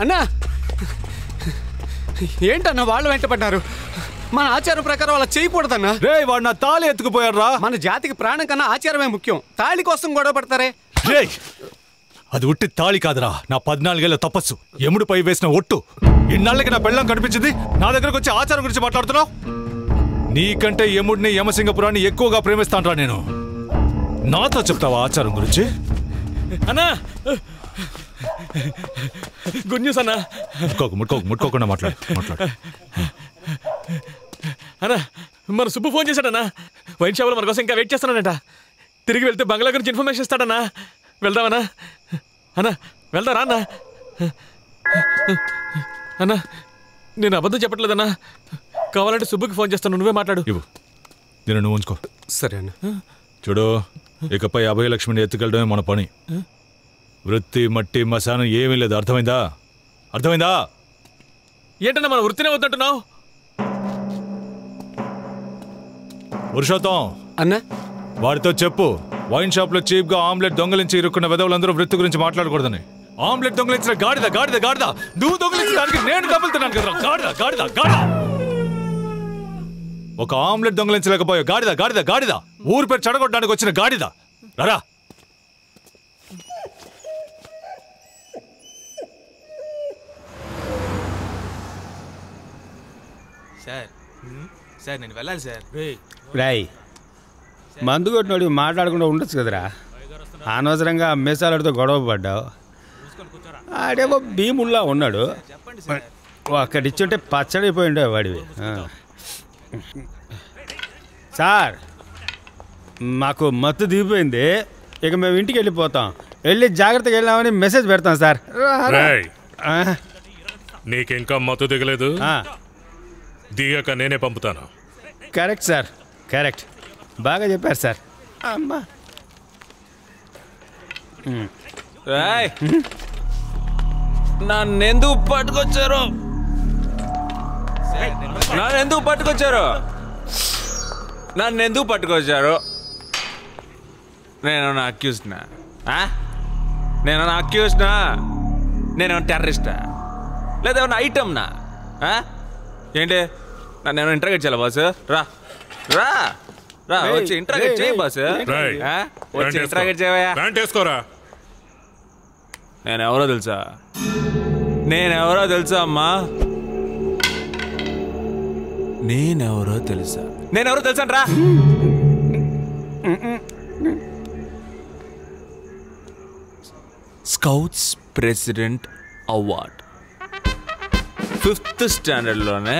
అన్నా ఏంటన్నా వాళ్ళు వెంటపడ్డారు? మన ఆచారం ప్రకారం అలా చేయకూడదన్నా. రే వాడు నా తాళి ఎత్తుకుపోయారు రా. మన జాతికి ప్రాణం కన్నా ఆచారమే ముఖ్యం. తాళి కోసం గొడవ పడతారే. రే అది ఉట్టి తాళి కాదురా, నా 14 ఏళ్ల తపస్సు, ఎముడిపై వేసిన ఒట్టు. ఇన్నాళ్ళకి నా పెళ్ళం కనిపించింది, నా దగ్గరకు వచ్చి ఆచారం గురించి మాట్లాడుతున్నావు? నీకంటే యముడిని యమసింగపురాన్ని ఎక్కువగా ప్రేమిస్తాను రా నేను. నాతో చెప్తావా ఆచారం గురించి? అన్నా గుడ్ న్యూస్ అన్నా. ముట్టుకోకుండా మాట్లాడు. అన్నా మన సుబ్బు ఫోన్ చేశాడన్నా. వైన్ షాప్లో మన కోసం ఇంకా వెయిట్ చేస్తున్నానంట. తిరిగి వెళ్తే బంగ్లా గురించి ఇన్ఫర్మేషన్ ఇస్తాడన్నా. వెళ్దామన్నా? అన్నా వెళ్దారా అన్నా? అన్నా నేను అబద్ధం చెప్పట్లేదన్నా. కావాలంటే సుబ్బుకి ఫోన్ చేస్తాను, నువ్వే మాట్లాడు. ఇవ్వు, నేను నువ్వు ఉంచుకో. సరే అన్న. చూడు, ఇకపై అభయలక్ష్మిని ఎత్తుకెళ్ళడమే మన పని. వృత్తి మట్టి మశానం ఏమీ లేదు, అర్థమైందా? ఏంటన్నా మన వృత్తినే వద్దంటున్నావు? పురుషోత్తం అన్న వాడితో చెప్పు, వైన్ షాప్ లో చీప్ గా ఆమ్లెట్ దొంగలించి ఇరుక్కున్న వెదవులందరూ వృత్తి గురించి మాట్లాడకూడదని. ఆమ్లెట్ దొంగలించిన గాడిద నువ్వు దొంగలించడానికి నేను డబ్బులుతున్నాను కదా. గాడిద ఒక ఆమ్లెట్ దొంగలించలేకపోయా. గాడిద ఊరు పేరు చెడగొట్టడానికి వచ్చిన గాడిద. రారా. సార్ నేను వెళ్ళాలి సార్. రాయ్ మందు కొట్టినోడి మాట్లాడకుండా ఉండొచ్చు కదరా. అనవసరంగా అమ్మేసాలతో గొడవ పడ్డావు. ఆడేమో భీముల్లా ఉన్నాడు, అక్కడిచ్చుంటే పచ్చడైపోయి ఉండేవి వాడివి. సార్ మాకు మత్తు దిగిపోయింది, ఇక మేము ఇంటికి వెళ్ళిపోతాం. వెళ్ళి జాగ్రత్తగా వెళ్ళామని మెసేజ్ పెడతాం సార్. నీకింకా మత్తు దిగలేదు? దిగాక నేనే పంపుతాను. కరెక్ట్ సార్, కరెక్ట్, బాగా చెప్పారు సార్. అమ్మా నన్నెందుకు పట్టుకొచ్చారు? నేను అక్యూజ్నా? నేను టెర్రరిస్టా లేదా ఏమన్నా ఐటమ్నా? ఏంటి నన్ను ఇంటర్గేట్ చేయాలి బాస్? రా వచ్చి ఇంటర్గేట్ చేయి బాస్. వచ్చి ఇంటర్గేట్ చేయవయ్యా. నేనెవరో తెలుసా అమ్మా? నేనెవరో తెలుసా రా. స్కౌట్స్ ప్రెసిడెంట్ అవార్డ్ 5th స్టాండర్డ్లోనే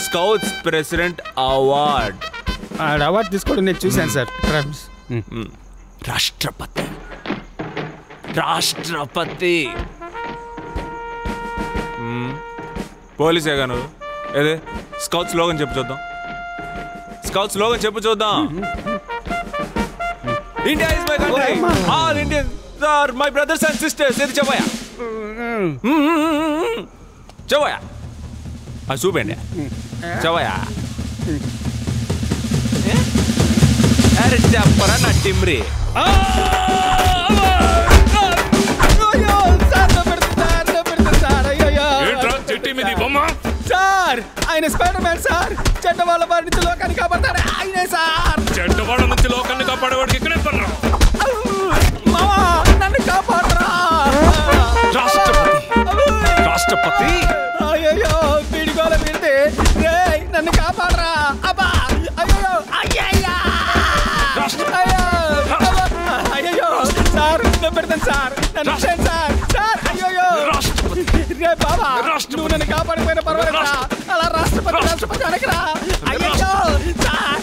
స్కౌట్స్ ప్రెసిడెంట్ అవార్డ్. అవార్డు తీసుకోవడం నేను చూశాను సార్. రాష్ట్రపతి పోలీసేగా నువ్వు? ఏదే స్కౌట్ స్లోగన్ చెప్పు చూద్దాం. India is my country, all Indians are my brothers and sisters. ఇది చెప్పయా అది చూపండి. చెప్పయా అరే చెప్పరా నా టిమ్రీ. సార్ ఆయన స్పైడర్ మ్యాన్ సార్. చెడ్డవాళ్ళ బారి నుంచి లోకాన్ని కాపాడతారు ఆయనే సార్. చెడ్డవాళ్ళ నుంచి లోకాన్ని కాపాడేవాడికి ఇక్కడే పడరా. మావా నన్ను కాపాడరా. రాష్ట్రపతి అయ్యో పీడిగోల పీడితే నన్ను కాపాడరా. అబ్బా అయ్యో అయ్యో సార్ పెడతాను సార్. సార్ అయ్యో రే బాబా నువ్వు నన్ను కాపాడిపోయిన పర్వాలేదురా. అలా రాష్ట్రపతి అనకరా. అయ్యో సార్